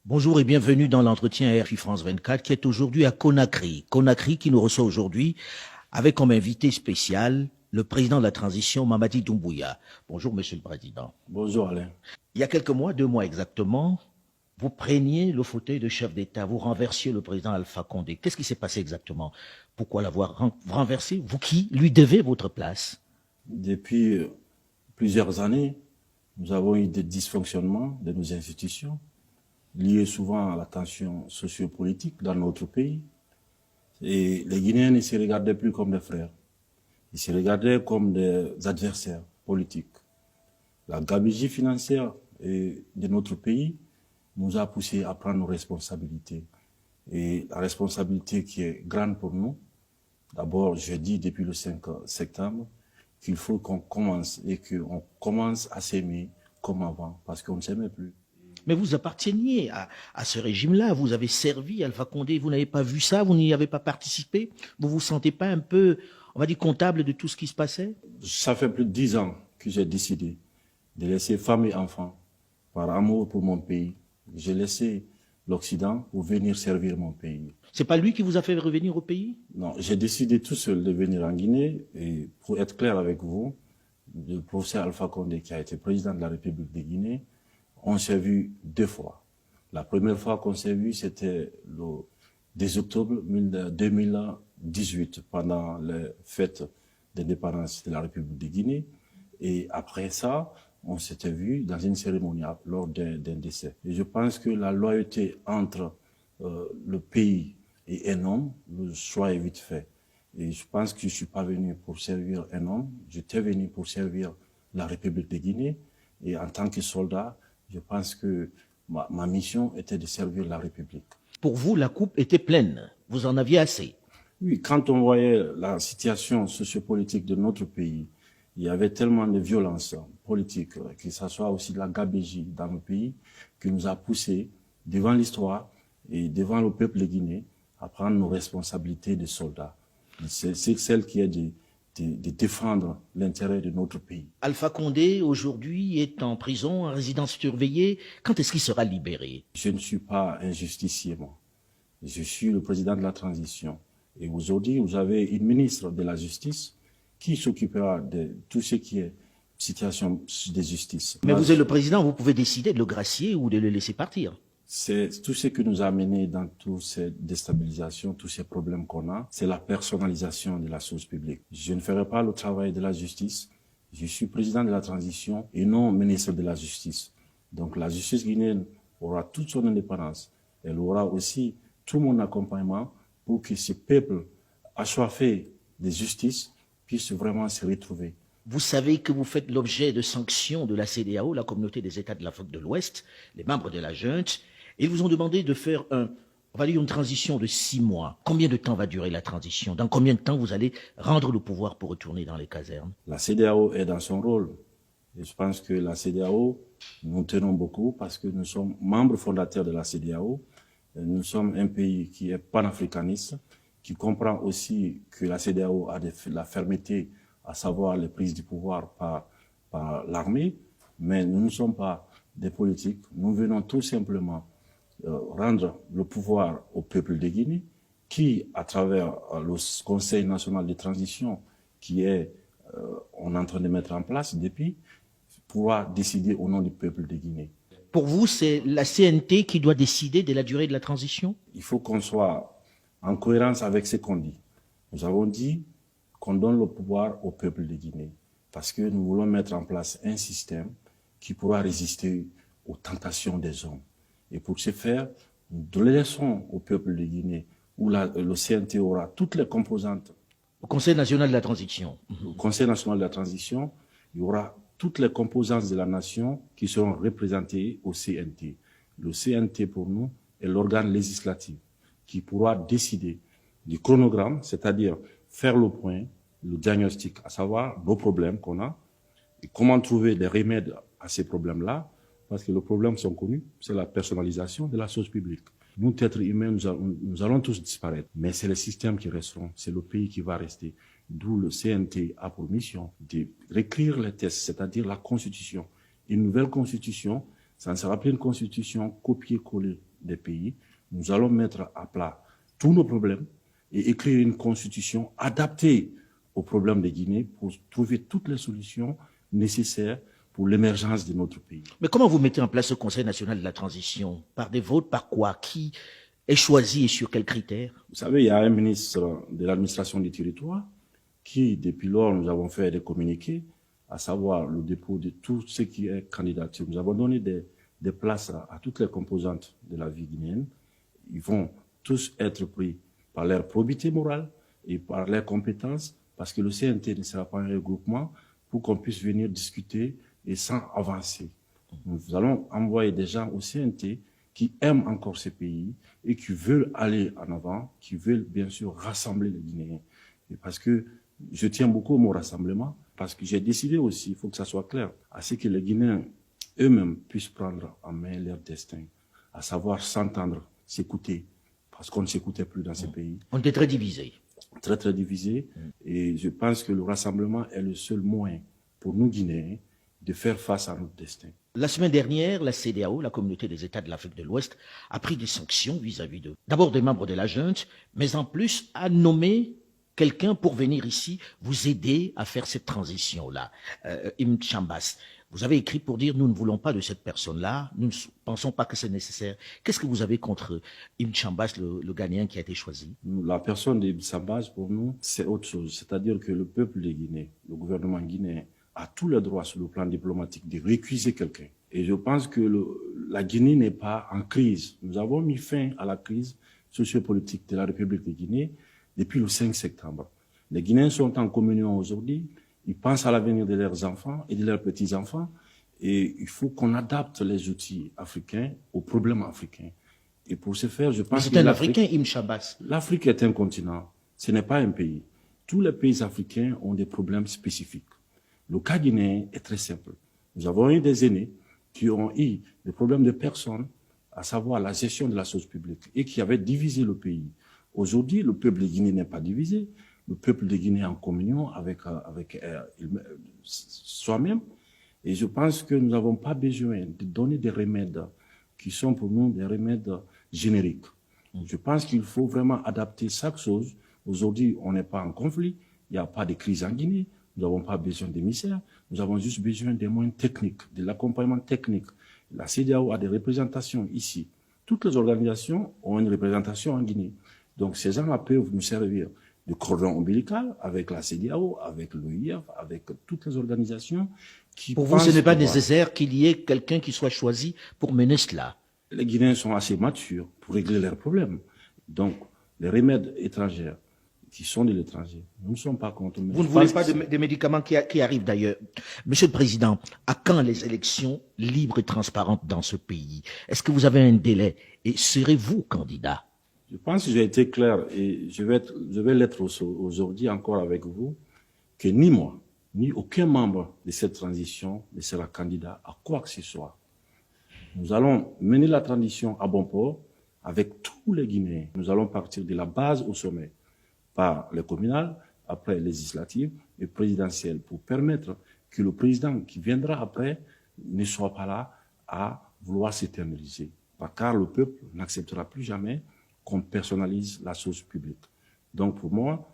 Bonjour et bienvenue dans l'entretien RFI France 24 qui est aujourd'hui à Conakry. Conakry qui nous reçoit aujourd'hui avec comme invité spécial le président de la transition, Mamadi Doumbouya. Bonjour Monsieur le Président. Bonjour Alain. Il y a quelques mois, 2 mois exactement, vous preniez le fauteuil de chef d'État, vous renversiez le président Alpha Condé. Qu'est-ce qui s'est passé exactement? Pourquoi l'avoir renversé? Vous qui lui devez votre place? Depuis plusieurs années, nous avons eu des dysfonctionnements de nos institutions, liés souvent à la tension sociopolitique dans notre pays. Et les Guinéens ne se regardaient plus comme des frères. Ils se regardaient comme des adversaires politiques. La gabegie financière de notre pays nous a poussé à prendre nos responsabilités. Et la responsabilité qui est grande pour nous, d'abord, je dis depuis le 5 septembre, qu'il faut qu'on commence et qu'on commence à s'aimer comme avant, parce qu'on ne s'aimait plus. Mais vous apparteniez à ce régime-là, vous avez servi Alpha Condé, vous n'avez pas vu ça, vous n'y avez pas participé, vous vous sentez pas un peu, on va dire, comptable de tout ce qui se passait? Ça fait plus de 10 ans que j'ai décidé de laisser femme et enfants par amour pour mon pays. J'ai laissé l'Occident pour venir servir mon pays. C'est pas lui qui vous a fait revenir au pays? Non, j'ai décidé tout seul de venir en Guinée et pour être clair avec vous, le professeur Alpha Condé qui a été président de la République de Guinée, on s'est vu 2 fois. La première fois qu'on s'est vu, c'était le 10 octobre 2018 pendant les fêtes d'indépendance de la République de Guinée. Et après ça, on s'était vu dans une cérémonie lors d'un décès. Et je pense que la loyauté entre le pays et un homme, le choix est vite fait. Et je pense que je ne suis pas venu pour servir un homme, j'étais venu pour servir la République de Guinée. Et en tant que soldat, je pense que ma mission était de servir la République. Pour vous, la coupe était pleine, vous en aviez assez. Oui, quand on voyait la situation sociopolitique de notre pays, il y avait tellement de violence politique, que ce soit aussi de la gabegie dans le pays, qui nous a poussés devant l'histoire et devant le peuple de Guinée à prendre nos responsabilités de soldats. C'est celle qui est de défendre l'intérêt de notre pays. Alpha Condé, aujourd'hui, est en prison, en résidence surveillée. Quand est-ce qu'il sera libéré? Je ne suis pas un justicier, moi. Je suis le président de la transition. Et aujourd'hui, vous avez une ministre de la Justice qui s'occupera de tout ce qui est situation de justice. Mais vous êtes le président, vous pouvez décider de le gracier ou de le laisser partir. C'est tout ce qui nous a amené dans toutes ces déstabilisations, tous ces problèmes qu'on a, c'est la personnalisation de la chose publique. Je ne ferai pas le travail de la justice. Je suis président de la transition et non ministre de la Justice. Donc la justice guinéenne aura toute son indépendance. Elle aura aussi tout mon accompagnement pour que ce peuple assoiffé de justice puisse vraiment se retrouver. Vous savez que vous faites l'objet de sanctions de la CEDEAO, la communauté des États de l'Afrique de l'Ouest, les membres de la junte. Ils vous ont demandé de faire on va dire une transition de 6 mois. Combien de temps va durer la transition? Dans combien de temps vous allez rendre le pouvoir pour retourner dans les casernes? La CEDEAO est dans son rôle. Et je pense que la CEDEAO, nous tenons beaucoup parce que nous sommes membres fondateurs de la CEDEAO. Nous sommes un pays qui est panafricaniste, qui comprend aussi que la CEDEAO a de la fermeté, à savoir les prises du pouvoir par l'armée. Mais nous ne sommes pas des politiques. Nous venons tout simplement rendre le pouvoir au peuple de Guinée, qui, à travers le Conseil national de transition, qui est, on est en train de mettre en place depuis, pourra décider au nom du peuple de Guinée. Pour vous, c'est la CNT qui doit décider de la durée de la transition? Il faut qu'on soit en cohérence avec ce qu'on dit. Nous avons dit qu'on donne le pouvoir au peuple de Guinée parce que nous voulons mettre en place un système qui pourra résister aux tentations des hommes. Et pour ce faire, nous laissons au peuple de Guinée où le CNT aura toutes les composantes. Au Conseil national de la transition. Au Conseil national de la transition, il y aura toutes les composantes de la nation qui seront représentées au CNT. Le CNT, pour nous, est l'organe législatif qui pourra décider du chronogramme, c'est-à-dire faire le point, le diagnostic, à savoir nos problèmes qu'on a, et comment trouver des remèdes à ces problèmes-là, parce que les problèmes sont connus, c'est la personnalisation de la chose publique. Nous, êtres humains, nous allons tous disparaître, mais c'est les systèmes qui resteront, c'est le pays qui va rester. D'où le CNT a pour mission de réécrire les textes, c'est-à-dire la Constitution. Une nouvelle Constitution, ça ne sera plus une Constitution copier-coller des pays, nous allons mettre à plat tous nos problèmes et écrire une constitution adaptée aux problèmes de Guinée pour trouver toutes les solutions nécessaires pour l'émergence de notre pays. Mais comment vous mettez en place ce Conseil national de la transition? Par des votes, par quoi? Qui est choisi et sur quels critères? Vous savez, il y a un ministre de l'administration du territoire qui, depuis lors, nous avons fait des communiqués, à savoir le dépôt de tout ce qui est candidature. Nous avons donné des places à toutes les composantes de la vie guinéenne. Ils vont tous être pris par leur probité morale et par leurs compétences, parce que le CNT ne sera pas un regroupement pour qu'on puisse venir discuter et sans avancer. Nous allons envoyer des gens au CNT qui aiment encore ces pays et qui veulent aller en avant, qui veulent bien sûr rassembler les Guinéens. Et parce que je tiens beaucoup au mot rassemblement, parce que j'ai décidé aussi, il faut que ça soit clair, à ce que les Guinéens eux-mêmes puissent prendre en main leur destin, à savoir s'entendre, s'écouter, parce qu'on ne s'écoutait plus dans ces pays. On était très divisés. Très, très divisés. Et je pense que le rassemblement est le seul moyen pour nous Guinéens de faire face à notre destin. La semaine dernière, la CEDEAO, la communauté des États de l'Afrique de l'Ouest, a pris des sanctions vis-à-vis d'abord des membres de la junte, mais en plus a nommé quelqu'un pour venir ici vous aider à faire cette transition-là. Ibn Chambas, vous avez écrit pour dire nous ne voulons pas de cette personne-là, nous ne pensons pas que c'est nécessaire. Qu'est-ce que vous avez contre Ibn Chambas, le Ghanéen qui a été choisi? La personne d'Ibn Chambas, pour nous, c'est autre chose. C'est-à-dire que le peuple de Guinée, le gouvernement guinéen, a tous les droits sur le plan diplomatique de récuser quelqu'un. Et je pense que la Guinée n'est pas en crise. Nous avons mis fin à la crise sociopolitique de la République de Guinée depuis le 5 septembre. Les Guinéens sont en communion aujourd'hui. Ils pensent à l'avenir de leurs enfants et de leurs petits-enfants. Et il faut qu'on adapte les outils africains aux problèmes africains. Et pour ce faire, je pense que... C'est un Africain, Ibn Chambas. L'Afrique est un continent. Ce n'est pas un pays. Tous les pays africains ont des problèmes spécifiques. Le cas guinéen est très simple. Nous avons eu des aînés qui ont eu des problèmes de personnes, à savoir la gestion de la chose publique, et qui avaient divisé le pays. Aujourd'hui, le peuple de Guinée n'est pas divisé. Le peuple de Guinée est en communion avec soi-même. Et je pense que nous n'avons pas besoin de donner des remèdes qui sont pour nous des remèdes génériques. Je pense qu'il faut vraiment adapter chaque chose. Aujourd'hui, on n'est pas en conflit. Il n'y a pas de crise en Guinée. Nous n'avons pas besoin d'émissaires. Nous avons juste besoin des moyens techniques, de l'accompagnement technique. La CEDEAO a des représentations ici. Toutes les organisations ont une représentation en Guinée. Donc, ces gens-là peuvent nous servir de cordon ombilical avec la CEDEAO, avec l'OIF, avec toutes les organisations qui... Pour vous, ce n'est pas nécessaire qu'il y ait quelqu'un qui soit choisi pour mener cela? Les Guinéens sont assez matures pour régler leurs problèmes. Donc, les remèdes étrangers qui sont de l'étranger, nous ne sommes pas contre. Vous ne voulez pas de médicaments qui arrivent d'ailleurs. Monsieur le Président, à quand les élections libres et transparentes dans ce pays? Est-ce que vous avez un délai? Et serez-vous candidat? Je pense que j'ai été clair et je vais l'être aujourd'hui encore avec vous, que ni moi, ni aucun membre de cette transition ne sera candidat à quoi que ce soit. Nous allons mener la transition à bon port avec tous les Guinéens. Nous allons partir de la base au sommet, par les communales, après les législatives et présidentielles, pour permettre que le président qui viendra après ne soit pas là à vouloir s'éterniser. Car le peuple n'acceptera plus jamais qu'on personnalise la chose publique. Donc pour moi,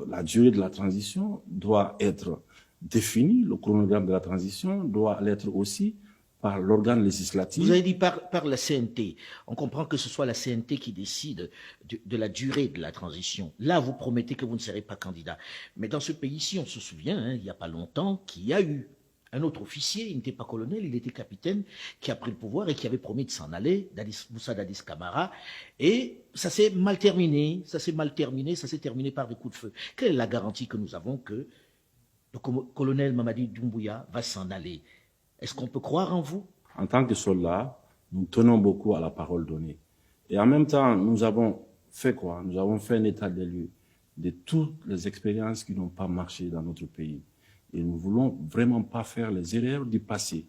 la durée de la transition doit être définie, le chronogramme de la transition doit l'être aussi par l'organe législatif. Vous avez dit par la CNT. On comprend que ce soit la CNT qui décide de la durée de la transition. Là, vous promettez que vous ne serez pas candidat. Mais dans ce pays-ci, on se souvient, il n'y a pas longtemps, qu'il y a eu un autre officier, il n'était pas colonel, il était capitaine, qui a pris le pouvoir et qui avait promis de s'en aller, Moussa Dadis Camara. Et ça s'est mal terminé, ça s'est terminé par des coups de feu. Quelle est la garantie que nous avons que le colonel Mamadi Doumbouya va s'en aller? Est-ce qu'on peut croire en vous? En tant que soldats, nous tenons beaucoup à la parole donnée. Et en même temps, nous avons fait quoi? Nous avons fait un état des lieux de toutes les expériences qui n'ont pas marché dans notre pays. Et nous ne voulons vraiment pas faire les erreurs du passé.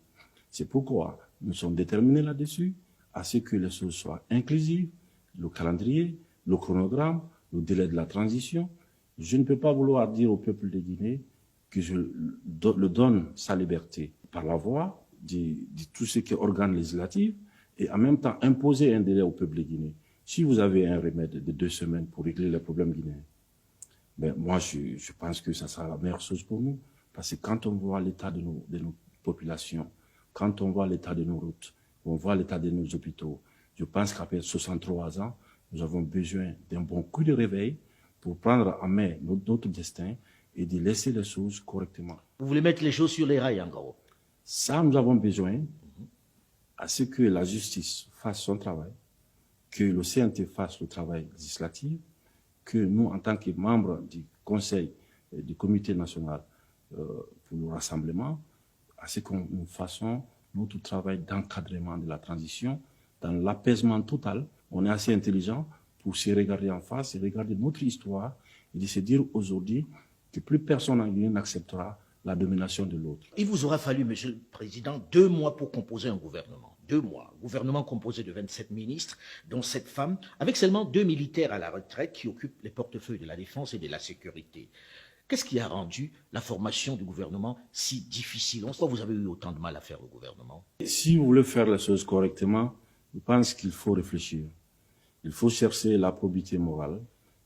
C'est pourquoi nous sommes déterminés là-dessus, à ce que les choses soient inclusives, le calendrier, le chronogramme, le délai de la transition. Je ne peux pas vouloir dire au peuple de Guinée que je le donne sa liberté par la voie de tout ce qui est organe législatif et en même temps imposer un délai au peuple guinéen. Si vous avez un remède de 2 semaines pour régler les problèmes guinéens, ben moi je pense que ça sera la meilleure chose pour nous. Parce que quand on voit l'état de nos populations, quand on voit l'état de nos routes, on voit l'état de nos hôpitaux, je pense qu'après 63 ans, nous avons besoin d'un bon coup de réveil pour prendre en main notre destin et de laisser les choses correctement. Vous voulez mettre les choses sur les rails, en gros. Ça, nous avons besoin à ce que la justice fasse son travail, que le CNT fasse le travail législatif, que nous, en tant que membres du Conseil et du Comité national pour le rassemblement, à ce que nous fassions notre travail d'encadrement de la transition dans l'apaisement total. On est assez intelligent pour se regarder en face et regarder notre histoire et de se dire aujourd'hui que plus personne en Guinée n'acceptera la domination de l'autre. Il vous aura fallu, Monsieur le Président, 2 mois pour composer un gouvernement. 2 mois. Un gouvernement composé de 27 ministres, dont 7 femmes, avec seulement 2 militaires à la retraite qui occupent les portefeuilles de la défense et de la sécurité. Qu'est-ce qui a rendu la formation du gouvernement si difficile? Pourquoi vous avez eu autant de mal à faire le gouvernement? Si vous voulez faire les choses correctement, je pense qu'il faut réfléchir. Il faut chercher la probité morale.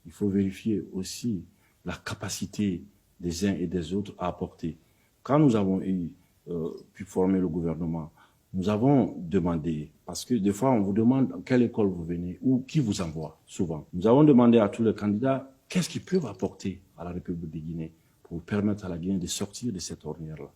Il faut vérifier aussi la capacité des uns et des autres à apporter. Quand nous avons pu former le gouvernement, nous avons demandé, parce que des fois on vous demande quelle école vous venez ou qui vous envoie, souvent. Nous avons demandé à tous les candidats qu'est-ce qu'ils peuvent apporter à la République de Guinée pour permettre à la Guinée de sortir de cette ornière-là.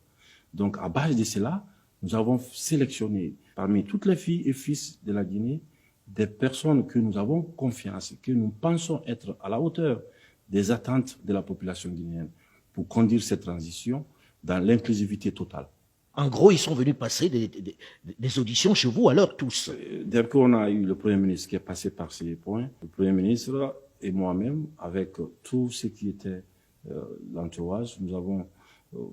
Donc à base de cela, nous avons sélectionné parmi toutes les filles et fils de la Guinée des personnes que nous avons confiance, que nous pensons être à la hauteur des attentes de la population guinéenne pour conduire cette transition dans l'inclusivité totale. En gros, ils sont venus passer des auditions chez vous, alors tous. Dès qu'on a eu le Premier ministre qui est passé par ces points, le Premier ministre et moi-même, avec tout ce qui était l'entourage, nous avons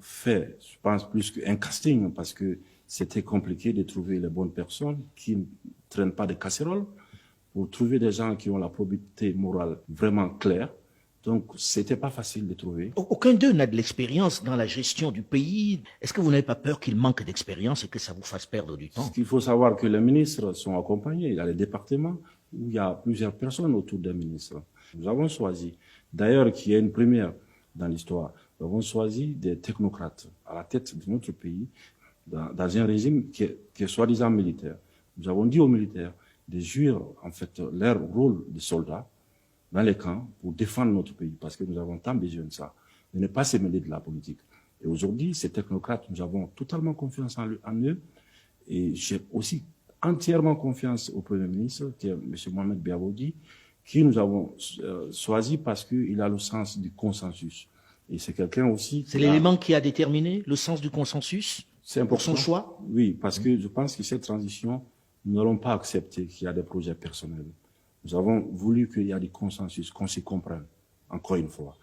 fait, je pense, plus qu'un casting, parce que c'était compliqué de trouver les bonnes personnes qui ne traînent pas de casseroles, pour trouver des gens qui ont la probité morale vraiment claire. Donc, c'était pas facile de trouver. Aucun d'eux n'a de l'expérience dans la gestion du pays. Est-ce que vous n'avez pas peur qu'il manque d'expérience et que ça vous fasse perdre du temps? Il faut savoir que les ministres sont accompagnés. Il y a les départements où il y a plusieurs personnes autour des ministres. Nous avons choisi, d'ailleurs, qui est une première dans l'histoire, nous avons choisi des technocrates à la tête de notre pays dans un régime qui est soi-disant militaire. Nous avons dit aux militaires de jouir, en fait, leur rôle de soldats dans les camps pour défendre notre pays, parce que nous avons tant besoin de ça, de ne pas se mêler de la politique. Et aujourd'hui, ces technocrates, nous avons totalement confiance en eux, et j'ai aussi entièrement confiance au Premier ministre, qui est M. Mohamed Biaboudi, qui nous avons choisi parce qu'il a le sens du consensus. Et c'est quelqu'un aussi... C'est l'élément qui a déterminé le sens du consensus pour son choix? Oui, parce que je pense que cette transition, nous n'allons pas accepter qu'il y a des projets personnels. Nous avons voulu qu'il y ait des consensus, qu'on se comprenne, encore une fois.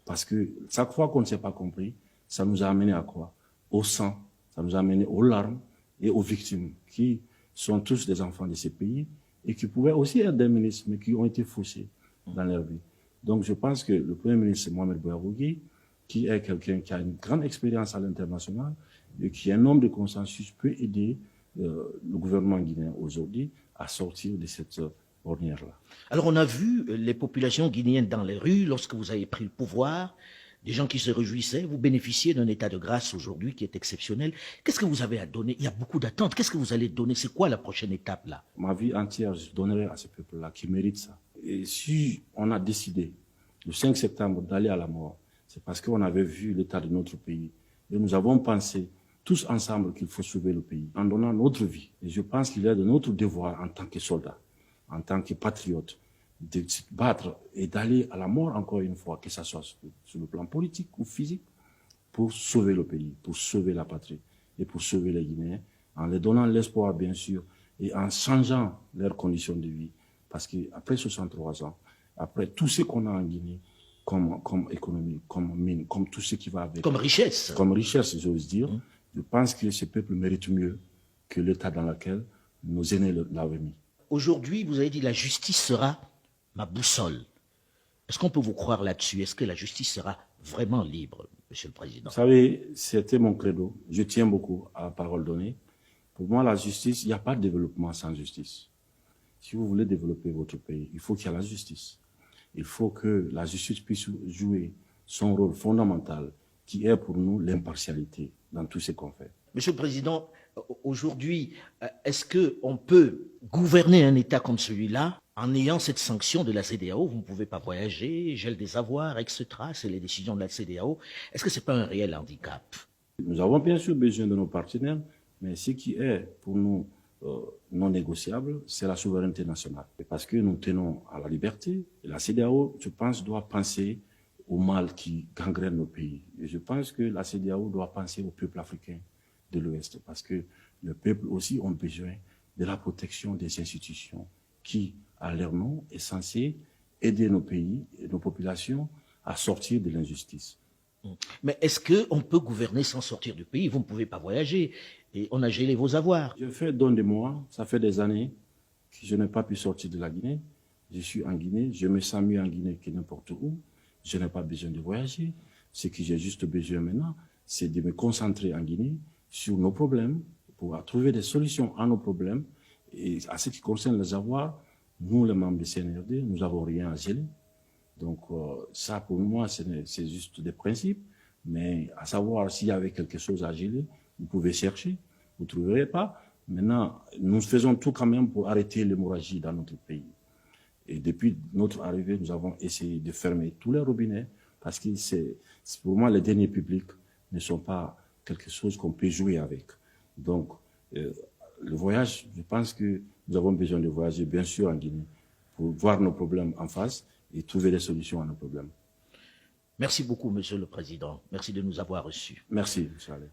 Parce que chaque fois qu'on ne s'est pas compris, ça nous a amené à quoi? Au sang, ça nous a amené aux larmes et aux victimes, qui sont tous des enfants de ces pays et qui pouvaient aussi être des ministres, mais qui ont été fauchés dans leur vie. Donc je pense que le Premier ministre Mohamed Bouabougui, qui est quelqu'un qui a une grande expérience à l'international et qui est un homme de consensus, peut aider le gouvernement guinéen aujourd'hui à sortir de cette ornière-là. Alors on a vu les populations guinéennes dans les rues lorsque vous avez pris le pouvoir, des gens qui se réjouissaient, vous bénéficiez d'un état de grâce aujourd'hui qui est exceptionnel. Qu'est-ce que vous avez à donner? Il y a beaucoup d'attentes. Qu'est-ce que vous allez donner? C'est quoi la prochaine étape là? Ma vie entière, je donnerai à ce peuple-là qui mérite ça. Et si on a décidé le 5 septembre d'aller à la mort, c'est parce qu'on avait vu l'état de notre pays. Et nous avons pensé tous ensemble qu'il faut sauver le pays en donnant notre vie. Et je pense qu'il est de notre devoir en tant que soldats, en tant que patriotes, de se battre et d'aller à la mort encore une fois, que ce soit sur le plan politique ou physique, pour sauver le pays, pour sauver la patrie et pour sauver les Guinéens, en leur donnant l'espoir bien sûr et en changeant leurs conditions de vie. Parce qu'après 63 ans, après tout ce qu'on a en Guinée, comme économie, comme mine, comme tout ce qui va avec... Comme richesse. Comme richesse, j'ose dire. Je pense que ce peuple mérite mieux que l'état dans lequel nos aînés l'avaient mis. Aujourd'hui, vous avez dit la justice sera ma boussole. Est-ce qu'on peut vous croire là-dessus? Est-ce que la justice sera vraiment libre, Monsieur le Président? Vous savez, c'était mon credo. Je tiens beaucoup à la parole donnée. Pour moi, la justice, il n'y a pas de développement sans justice. Si vous voulez développer votre pays, il faut qu'il y ait la justice. Il faut que la justice puisse jouer son rôle fondamental, qui est pour nous l'impartialité dans tout ce qu'on fait. Monsieur le Président, aujourd'hui, est-ce qu'on peut gouverner un État comme celui-là en ayant cette sanction de la CEDEAO? Vous ne pouvez pas voyager, gel des avoirs, etc. C'est les décisions de la CEDEAO. Est-ce que ce n'est pas un réel handicap? Nous avons bien sûr besoin de nos partenaires, mais ce qui est pour nous non négociable, c'est la souveraineté nationale. Parce que nous tenons à la liberté. Et la CEDEAO, je pense, doit penser au mal qui gangrène nos pays. Et je pense que la CEDEAO doit penser au peuple africain de l'Ouest, parce que le peuple aussi a besoin de la protection des institutions qui, à leur nom, est censé aider nos pays et nos populations à sortir de l'injustice. Mais est-ce qu'on peut gouverner sans sortir du pays? Vous ne pouvez pas voyager et on a gelé vos avoirs. Je fais don de moi, ça fait des années que je n'ai pas pu sortir de la Guinée. Je suis en Guinée, je me sens mieux en Guinée que n'importe où. Je n'ai pas besoin de voyager. Ce que j'ai juste besoin maintenant, c'est de me concentrer en Guinée sur nos problèmes, pour trouver des solutions à nos problèmes. Et à ce qui concerne les avoirs, nous, les membres du CNRD, nous n'avons rien à geler. Donc ça, pour moi, c'est juste des principes. Mais à savoir s'il y avait quelque chose à geler, vous pouvez chercher, vous ne trouverez pas. Maintenant, nous faisons tout quand même pour arrêter l'hémorragie dans notre pays. Et depuis notre arrivée, nous avons essayé de fermer tous les robinets parce que pour moi, les deniers publics ne sont pas quelque chose qu'on peut jouer avec. Donc, le voyage, je pense que nous avons besoin de voyager, bien sûr, en Guinée, pour voir nos problèmes en face et trouver des solutions à nos problèmes. Merci beaucoup, Monsieur le Président. Merci de nous avoir reçus. Merci, M. Allais.